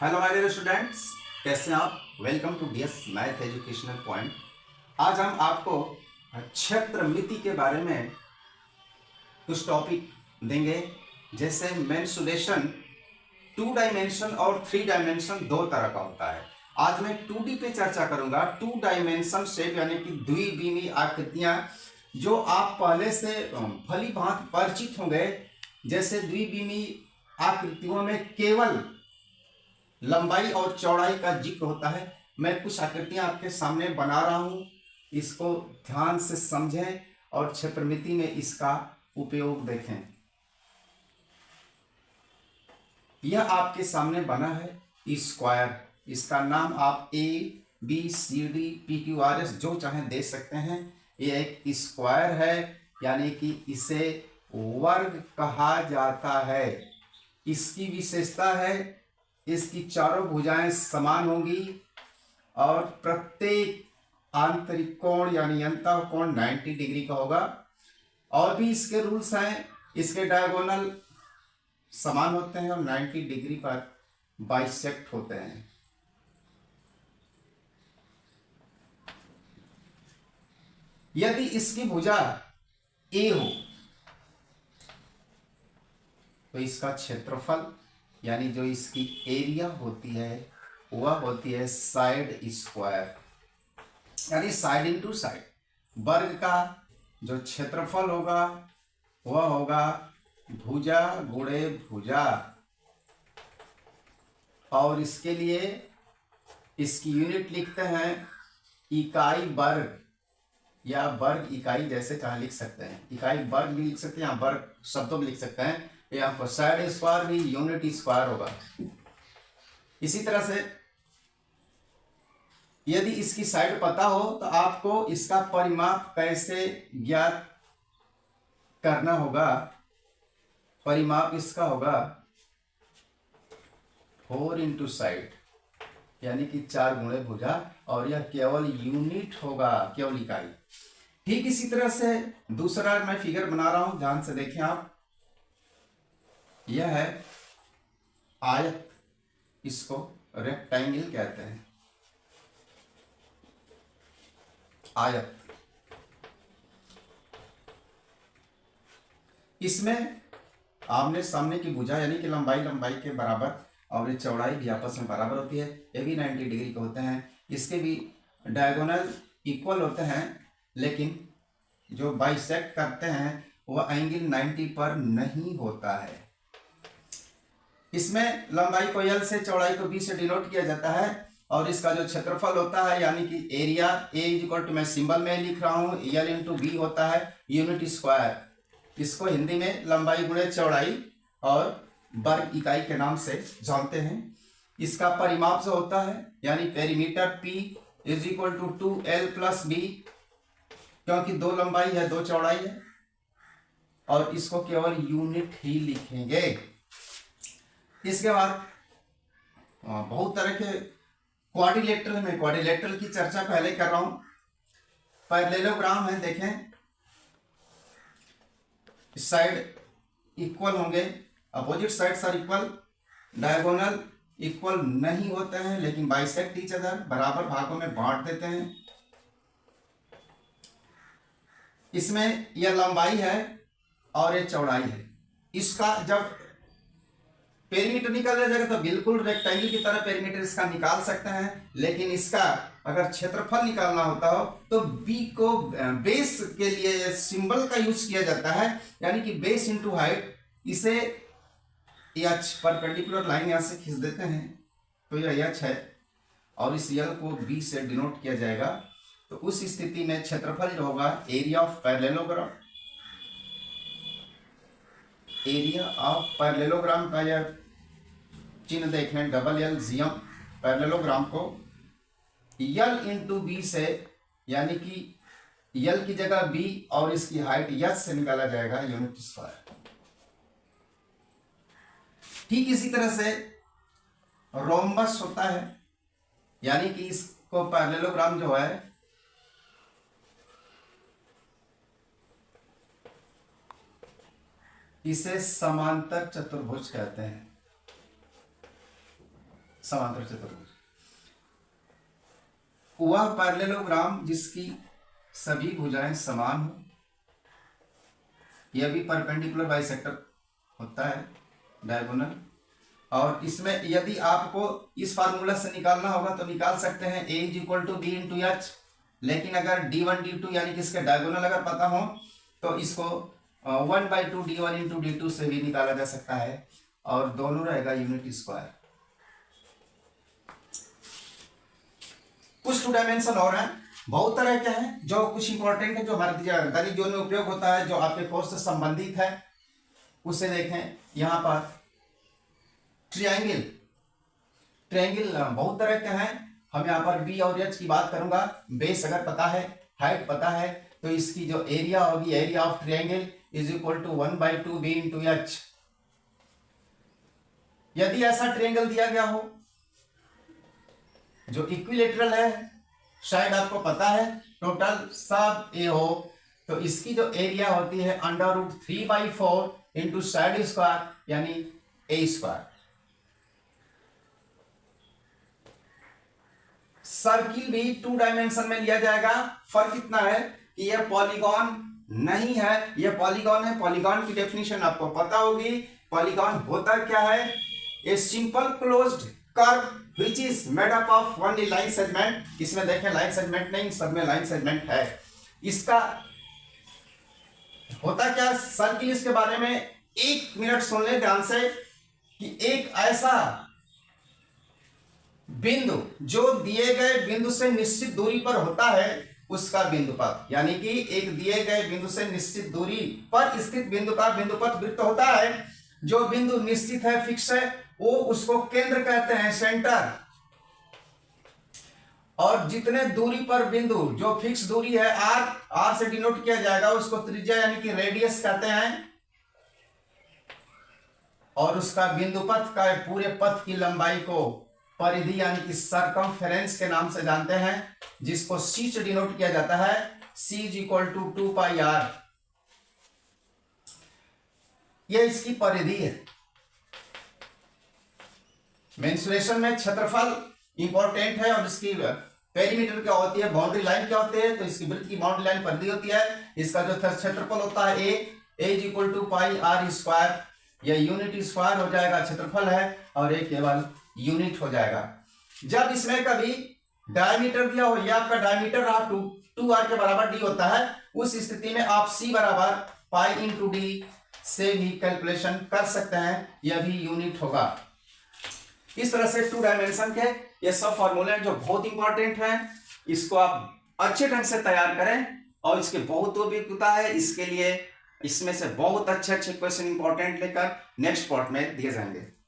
Hello my dear students, कैसे हैं आप। Welcome to DS math educational point. आज हम आपको क्षेत्रमिति के बारे में कुछ टॉपिक देंगे। जैसे मेंसुरेशन 2 डायमेंशन और 3 डायमेंशन दो तरह का होता है। आज मैं 2D पे चर्चा करूंगा। 2 डायमेंशन शेप यानी कि द्विविमीय आकृतियां जो आप पहले से भली भांति परिचित होंगे। जैसे द्विविमीय आकृतियों में केवल लंबाई और चौड़ाई का जिक्र होता है। मैं कुछ आकृतियां आपके सामने बना रहा हूं, इसको ध्यान से समझें और क्षेत्रमिति में इसका उपयोग देखें। यह आपके सामने बना है स्क्वायर। इसका नाम आप ABCD PQRS जो चाहें दे सकते हैं। यह एक स्क्वायर है, यानी कि इसे वर्ग कहा जाता है। इसकी विशेषता है इसकी चारों भुजाएं समान होंगी और प्रत्येक आंतरिक कोण यानी अंतः कोण 90 डिग्री का होगा। और भी इसके रूल्स हैं। इसके डायगोनल समान होते हैं और 90 डिग्री पर बाइसेक्ट होते हैं। यदि इसकी भुजा A हो तो इसका क्षेत्रफल यानी जो इसकी एरिया होती है वह होती है साइड स्क्वायर, यानी साइड इंटू साइड। वर्ग का जो क्षेत्रफल होगा वह होगा भुजा गुणे भुजा। और इसके लिए इसकी यूनिट लिखते हैं इकाई वर्ग या वर्ग इकाई, जैसे चाहे लिख सकते हैं। इकाई वर्ग भी लिख सकते हैं या वर्ग शब्दों में लिख सकते हैं। यहाँ पर साइड स्क्वायर भी यूनिट स्क्वायर होगा। इसी तरह से यदि इसकी साइड पता हो तो आपको इसका परिमाप कैसे ज्ञात करना होगा। परिमाप इसका होगा 4 इंटू साइड, यानी कि 4 गुणे भुजा, और यह केवल यूनिट होगा, केवल इकाई। ठीक इसी तरह से दूसरा मैं फिगर बना रहा हूं, ध्यान से देखें आप। यह है आयत, इसको रेक्टेंगल कहते हैं। आयत, इसमें आमने सामने की भुजा यानी कि लंबाई लंबाई के बराबर और ये चौड़ाई भी आपस में बराबर होती है। ये भी 90 डिग्री के होते हैं। इसके भी डायगोनल इक्वल होते हैं, लेकिन जो बाइसेक्ट करते हैं वह एंगल 90 पर नहीं होता है। इसमें लंबाई को L से चौड़ाई को B से डिनोट किया जाता है। और इसका जो क्षेत्रफल होता है यानी कि एरिया A इक्वल टू, मैं सिंबल में लिख रहा हूं, L इंटू B होता है यूनिट स्क्वायर। इसको हिंदी में लंबाई गुणे चौड़ाई और वर्ग इकाई के नाम से जानते हैं। इसका परिमाप जो होता है यानी perimeter P is equal to 2L plus B, क्योंकि 2 लंबाई है 2 चौड़ाई है, और इसको केवल यूनिट ही लिखेंगे। इसके बाद बहुत तरह के क्वाड्रिलेटरल में, क्वाड्रिलेटरल की चर्चा पहले कर रहा हूं। पैरेललोग्राम है, देखें इस साइड इक्वल होंगे, opposite sides are equal. Diagonal equal नहीं होते हैं लेकिन बाइसेक्ट ईच अदर, बराबर भागों में बांट देते हैं। इसमें यह लंबाई है और ये चौड़ाई है। इसका जब पेरीमीटर निकाला जाएगा तो बिल्कुल रेक्टेंगल की तरह पेरीमीटर इसका निकाल सकते हैं, लेकिन इसका अगर क्षेत्रफल निकालना होता हो तो बी को बेस के लिए सिंबल का यूज किया जाता है, यानी कि बेस इंटू हाइट। इसे एच परपेंडिकुलर लाइन यहां से खींच देते हैं तो यह एच है, और इस यल को बी से डिनोट किया जाएगा। तो उस स्थिति में क्षेत्रफल जो होगा area of parallelogram, area of parallelogram का यह चिन्ह देखें, डबल एल जीएम। पैरेललोग्राम को यल इंटू बी से, यानी कि यल की जगह बी और इसकी हाइट एच से निकाला जाएगा यूनिट स्क्वायर। ठीक इसी तरह से रोम्बस होता है, यानी कि इसको पैरेललोग्राम जो है इसे समांतर चतुर्भुज कहते हैं। समांतर चतुर्भुज वह पैरेललोग्राम जिसकी सभी भुजाएं समान हो, यह भी परपेंडिकुलर बाइसेक्टर होता है, डायगोनल। और इसमें यदि आपको इस फार्मूला से निकालना होगा तो निकाल सकते हैं a is equal to b into h, लेकिन अगर d1 d2 यानी कि इसके डायगोनल अगर पता हो तो इसको 1/2 d1 इंटू d2 से भी निकाला जा सकता है, और दोनों रहेगा यूनिट स्क्वायर। कुछ 2 डायमेंशन और हैं, बहुत तरह के हैं, जो कुछ इंपॉर्टेंट है जो हमारे दैनिक जीवन में उपयोग होता है, जो आपके कोर्स से संबंधित है उसे देखें। यहाँ पर ट्रायंगल बहुत तरह के हैं, हम यहाँ पर बी और एच की बात करूंगा। बेस अगर पता है, हाइट पता है, तो इसकी जो एरिया होगी, area of triangle is equal to 1/2 b into h. यदि ऐसा ट्रायंगल दिया गया हो जो इक्विलेटरल है, शायद आपको पता है, टोटल सब ए हो, तो इसकी जो एरिया होती है √3/4 इंटू साइड स्क्वायर यानी ए स्क्वायर। सर्किल भी 2 डायमेंशन में लिया जाएगा। फर्क इतना है कि यह पॉलीगॉन नहीं है, यह पॉलीगॉन है। पॉलीगॉन की डेफिनेशन आपको पता होगी। पॉलीगॉन होता क्या है? A simple closed curve which is made up of only line segment. इसमें देखें लाइन सेगमेंट नहीं, सब में लाइन सेगमेंट है। इसका होता क्या सर्किल, इसके बारे में 1 मिनट सुन ले ध्यान से, कि एक ऐसा बिंदु जो दिए गए बिंदु से निश्चित दूरी पर होता है उसका बिंदुपथ, यानी कि एक दिए गए बिंदु से निश्चित दूरी पर स्थित बिंदु का बिंदुपथ वृत्त होता है। जो बिंदु निश्चित है, फिक्स है, वो उसको केंद्र कहते हैं, सेंटर। और जितने दूरी पर बिंदु, जो फिक्स दूरी है आर से डिनोट किया जाएगा, उसको त्रिज्या यानी कि रेडियस कहते हैं। और उसका बिंदुपथ का पूरे पथ की लंबाई को परिधि यानी कि सरकमफेरेंस के नाम से जानते हैं, जिसको c से डिनोट किया जाता है। c is equal to 2πr, यह इसकी परिधि है। मेंसुरेशन में क्षेत्रफल इंपॉर्टेंट है, और इसकी पेरीमीटर क्या होती है, बाउंड्री लाइन क्या होती है, तो इसकी वृत्त की बाउंड्री लाइन परिधि होती है। इसका जो क्षेत्रफल होता है a is equal to πr square, यह यूनिट स्क्वायर हो जाएगा, क्षेत्रफल है, और ये केवल यूनिट हो जाएगा। जब इसमें कभी डायमीटर दिया हो, या आपका डायमीटर रहा 2r के बराबर d होता है, उस स्थिति में आप c बराबर पाई इंटू डी से भी कैलकुलेशन कर सकते हैं, यह भी यूनिट होगा। इस तरह से 2 डायमेंशन के ये सब फॉर्मूले जो बहुत इंपॉर्टेंट हैं, इसको आप अच्छे ढंग से तैयार करें, और इसके बहुत उपयुक्तता है। इसके लिए इसमें से बहुत अच्छे क्वेश्चन इंपॉर्टेंट लेकर नेक्स्ट पार्ट में दिए जाएंगे।